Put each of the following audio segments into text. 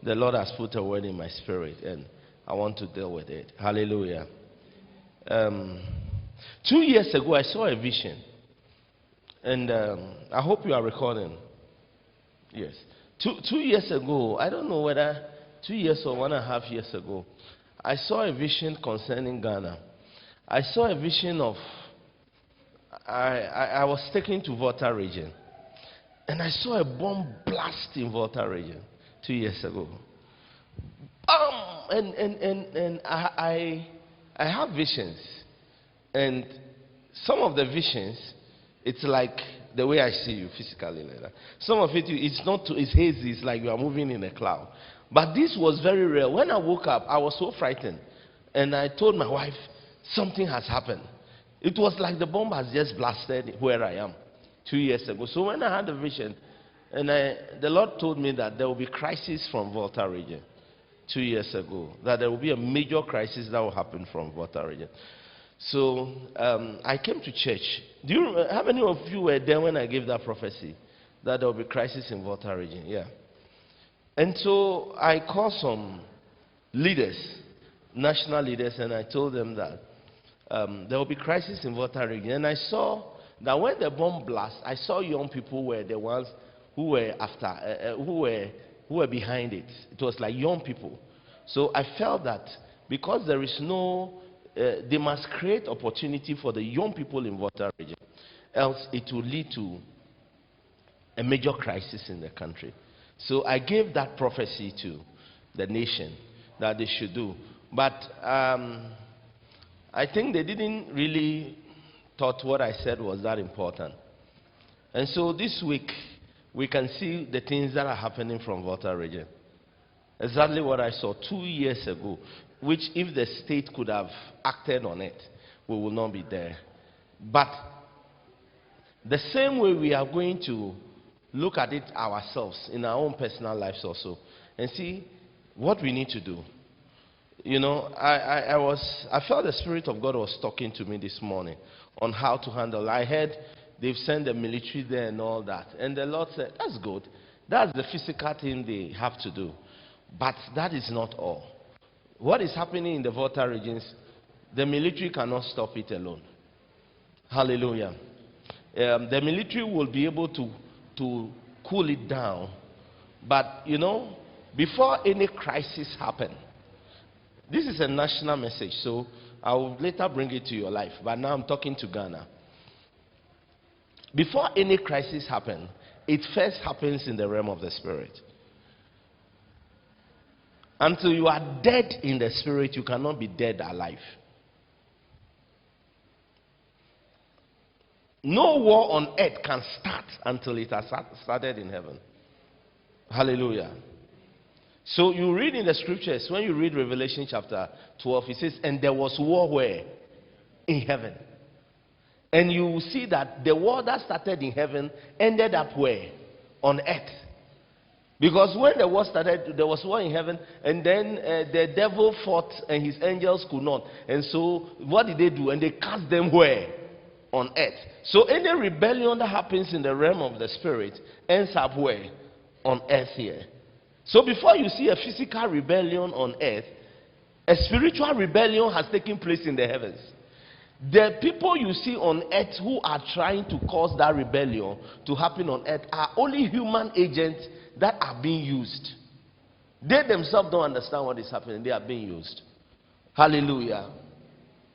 the Lord has put a word in my spirit, and I want to deal with it. Hallelujah. 2 years ago, I saw a vision, and I hope you are recording. Yes. 2 years ago, I don't know whether 2 years or 1.5 years ago, I saw a vision concerning Ghana. I saw a vision of, I was taken to Volta region, and I saw a bomb blast in Volta region 2 years ago. And I have visions, and some of the visions, it's like the way I see you physically like that. Some of it, it's hazy, it's like you are moving in a cloud. But this was very real. When I woke up, I was so frightened, and I told my wife, something has happened. It was like the bomb has just blasted where I am 2 years ago. So when I had the vision, and the Lord told me that there will be crisis from Volta region 2 years ago, that there will be a major crisis that will happen from Volta region. So I came to church. How many of you were there when I gave that prophecy that there will be crisis in Volta region? Yeah. And so I called some leaders, national leaders, and I told them that there will be crisis in Volta region. And I saw that when the bomb blast, I saw young people were the ones who were after, who were behind it. It was like young people. So I felt that because there is no, they must create opportunity for the young people in Volta region, else it will lead to a major crisis in the country. So I gave that prophecy to the nation that they should do. But I think they didn't really thought what I said was that important. And so this week, we can see the things that are happening from Volta region. Exactly what I saw 2 years ago, which if the state could have acted on it, we will not be there. But the same way we are going to look at it ourselves in our own personal lives also and see what we need to do. You know, I felt the Spirit of God was talking to me this morning on how to handle. I heard they've sent the military there and all that. And the Lord said, that's good. That's the physical thing they have to do. But that is not all. What is happening in the Volta regions, the military cannot stop it alone. Hallelujah. The military will be able to cool it down. But, you know, before any crisis happen, this is a national message, so I will later bring it to your life. But now I'm talking to Ghana. Before any crisis happens, it first happens in the realm of the spirit. Until you are dead in the spirit, you cannot be dead alive. No war on earth can start until it has started in heaven. Hallelujah. So you read in the scriptures, when you read Revelation chapter 12, it says, and there was war where? In heaven. And you will see that the war that started in heaven ended up where? On earth. Because when the war started, there was war in heaven, and then the devil fought and his angels could not. And so what did they do? And they cast them where? On earth. So any rebellion that happens in the realm of the spirit ends up where? On earth here. So before you see a physical rebellion on earth, a spiritual rebellion has taken place in the heavens. The people you see on earth who are trying to cause that rebellion to happen on earth are only human agents that are being used. They themselves don't understand what is happening. They are being used. Hallelujah.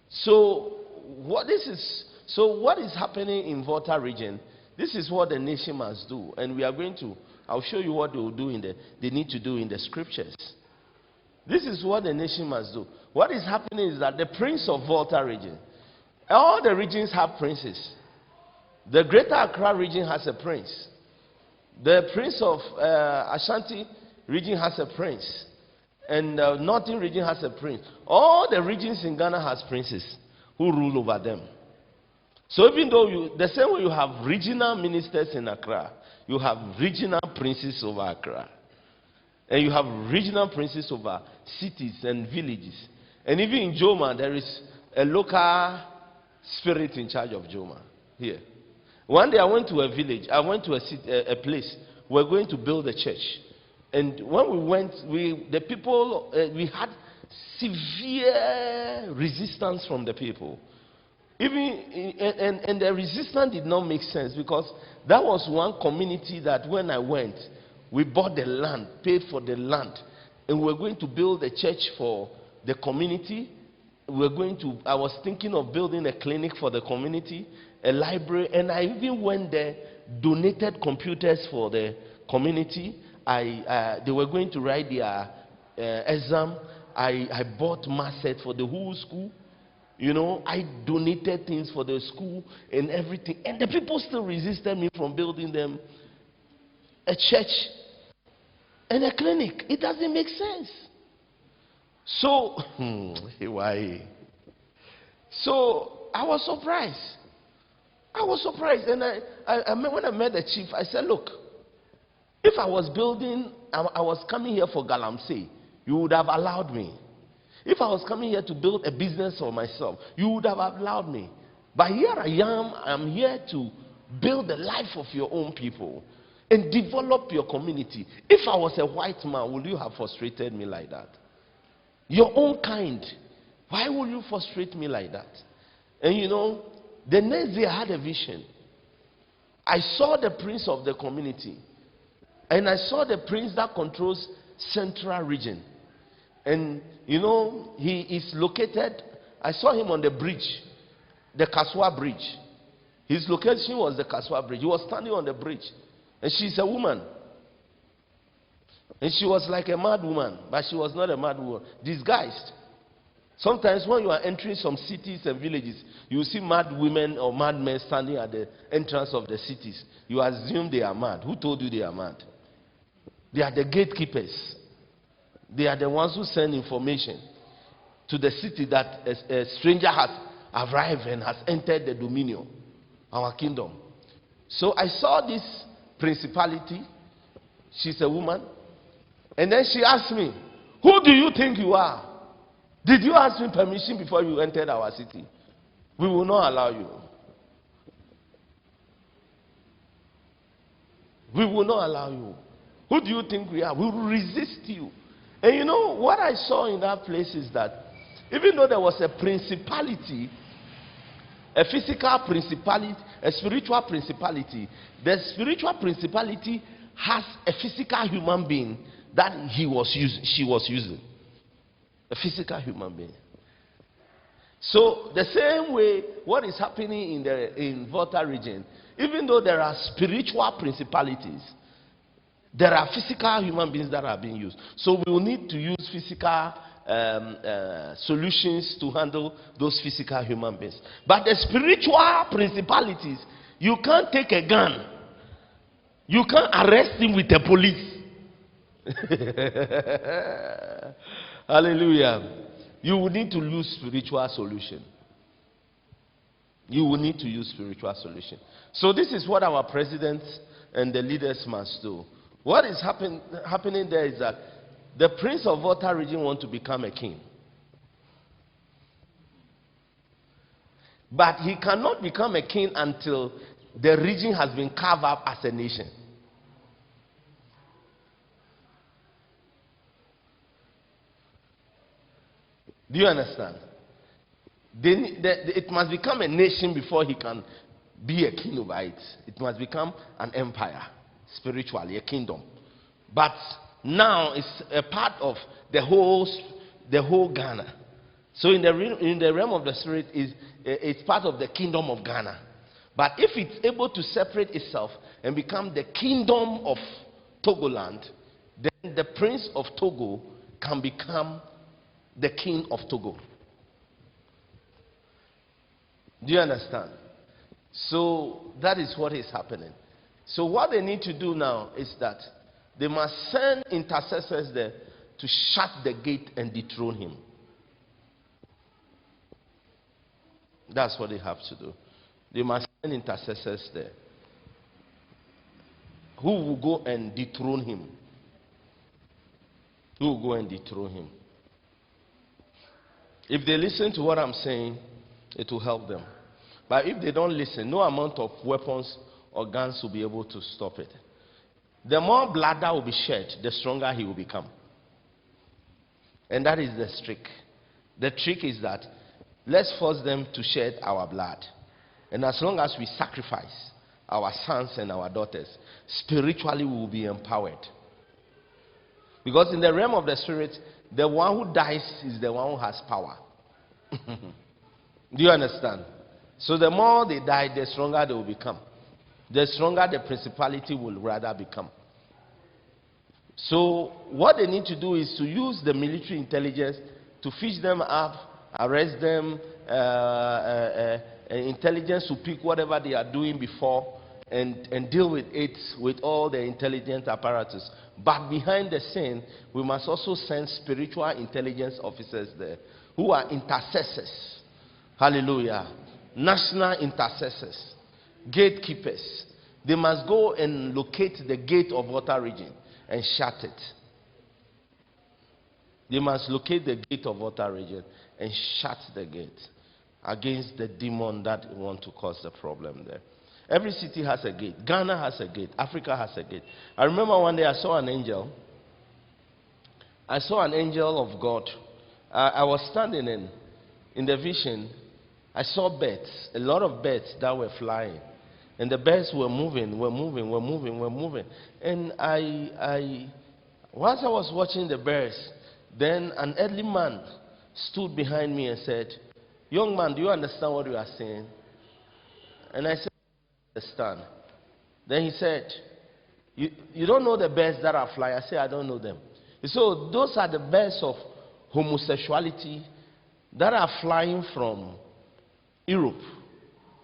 So what is happening in Volta region? This is what the nation must do, and we are going to. I'll show you what they will do they need to do in the scriptures. This is what the nation must do. What is happening is that the prince of Volta region, all the regions have princes. The Greater Accra region has a prince. The prince of Ashanti region has a prince. And Northern region has a prince. All the regions in Ghana has princes who rule over them. So even though the same way you have regional ministers in Accra, you have regional princes over Accra. And you have regional princes over cities and villages. And even in Joma, there is a local spirit in charge of Joma here. One day I went to a village, I went to a place, we're going to build a church. And when we went, the people, we had severe resistance from the people. And the resistance did not make sense, because that was one community that when I went, we bought the land, paid for the land, and we were going to build a church for the community. I was thinking of building a clinic for the community, a library, and I even went there, donated computers for the community. They were going to write their exam. I bought math set for the whole school. You know, I donated things for the school and everything. And the people still resisted me from building them a church and a clinic. It doesn't make sense. So, why? So, I was surprised. And when I met the chief, I said, look, if I was coming here for Galamsey, you would have allowed me. If I was coming here to build a business for myself, you would have allowed me. But here I am. I'm here to build the life of your own people and develop your community. If I was a white man, would you have frustrated me like that? Your own kind. Why would you frustrate me like that? And you know, the next day I had a vision. I saw the prince of the community. And I saw the prince that controls Central Region. And you know, he is located, I saw him on the bridge, the Kaswa Bridge. His location was the Kaswa Bridge. He was standing on the bridge. And she's a woman. And she was like a mad woman, but she was not a mad woman, disguised. Sometimes when you are entering some cities and villages, you see mad women or mad men standing at the entrance of the cities. You assume they are mad. Who told you they are mad? They are the gatekeepers. They are the ones who send information to the city that a stranger has arrived and has entered the dominion, our kingdom. So I saw this principality. She's a woman. And then she asked me, who do you think you are? Did you ask me permission before you entered our city? We will not allow you. We will not allow you. Who do you think we are? We will resist you. And you know, what I saw in that place is that even though there was a principality, a physical principality, a spiritual principality, the spiritual principality has a physical human being that she was using. A physical human being. So the same way what is happening in Volta region, even though there are spiritual principalities, there are physical human beings that are being used. So we will need to use physical solutions to handle those physical human beings. But the spiritual principalities, you can't take a gun. You can't arrest him with the police. Hallelujah. You will need to use spiritual solution. You will need to use spiritual solution. So this is what our presidents and the leaders must do. What is happening there is that the prince of Volta region wants to become a king. But he cannot become a king until the region has been carved up as a nation. Do you understand? It must become a nation before he can be a king over it. It must become an empire, spiritually, a kingdom. But now it's a part of the whole Ghana. So in the realm of the spirit, it's part of the kingdom of Ghana. But if it's able to separate itself and become the kingdom of Togoland, then the prince of Togo can become the king of Togo. Do you understand? So that is what is happening. So what they need to do now is that they must send intercessors there to shut the gate and dethrone him. That's what they have to do. They must send intercessors there who will go and dethrone him. Who will go and dethrone him. If they listen to what I'm saying, it will help them. But if they don't listen, no amount of weapons or guns will be able to stop it. the more blood that will be shed, the stronger he will become. And that is the trick. The trick is that let's force them to shed our blood. And as long as we sacrifice our sons and our daughters, spiritually we will be empowered. Because in the realm of the spirit, the one who dies is the one who has power. Do you understand? So the more they die, the stronger they will become. The stronger the principality will rather become. So what they need to do is to use the military intelligence to fish them up, arrest them, intelligence to pick whatever they are doing before and deal with it with all the intelligence apparatus. But behind the scene, we must also send spiritual intelligence officers there who are intercessors. Hallelujah. National intercessors, gatekeepers. They must go and locate the gate of water region and shut it. They must locate the gate of water region and shut the gate against the demon that want to cause the problem there. Every city has a gate. Ghana has a gate. Africa has a gate. I remember one day I saw an angel. I saw an angel of God. I was standing in the vision. I saw birds, a lot of birds that were flying. And the birds were moving. And once I was watching the birds, then an elderly man stood behind me and said, "Young man, do you understand what you are saying?" And I said, "I understand." Then he said, you don't know the birds that are flying?" I said, "I don't know them." So those are the birds of homosexuality that are flying from Europe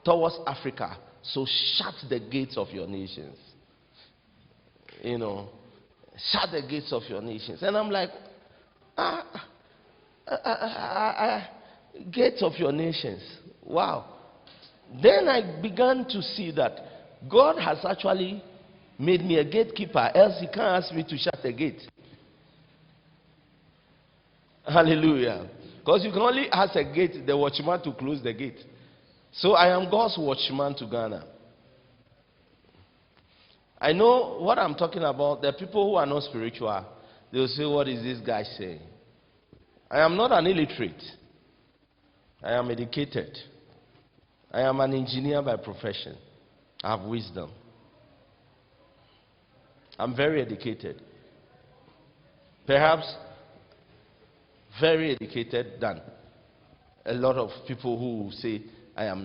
towards Africa. So shut the gates of your nations. You know, shut the gates of your nations. And I'm like, gates of your nations. Wow. Then I began to see that God has actually made me a gatekeeper, else he can't ask me to shut the gate. Hallelujah. Because you can only ask a gate, the watchman, to close the gate. So I am God's watchman to Ghana. I know what I'm talking about. The people who are not spiritual, they will say, "What is this guy saying?" I am not an illiterate. I am educated. I am an engineer by profession. I have wisdom. I'm very educated. Perhaps very educated than a lot of people who say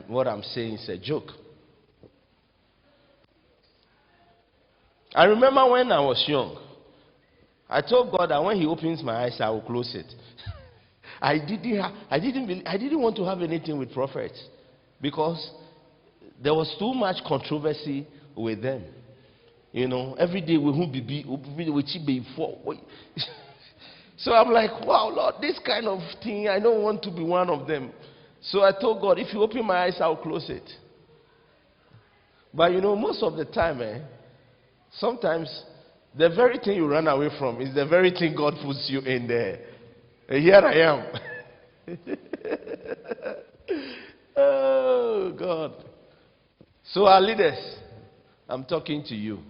what I'm saying is a joke. I remember when I was young, I told God that when he opens my eyes, I will close it. I didn't want to have anything with prophets because there was too much controversy with them. You know, every day we will be before. So I'm like, wow, Lord, this kind of thing, I don't want to be one of them. So I told God, if you open my eyes, I'll close it. But you know, most of the time, sometimes the very thing you run away from is the very thing God puts you in there. And here I am. Oh, God. So our leaders, I'm talking to you.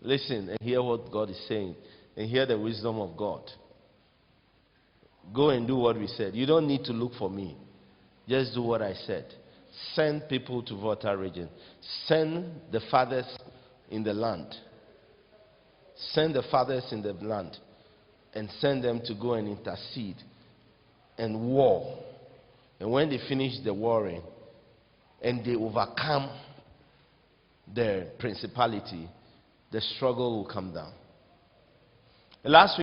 Listen and hear what God is saying. And hear the wisdom of God. Go and do what we said. You don't need to look for me. Just do what I said. Send people to Volta region. Send the fathers in the land. Send the fathers in the land. And send them to go and intercede and war. And when they finish the warring and they overcome the principality, the struggle will come down. Last week,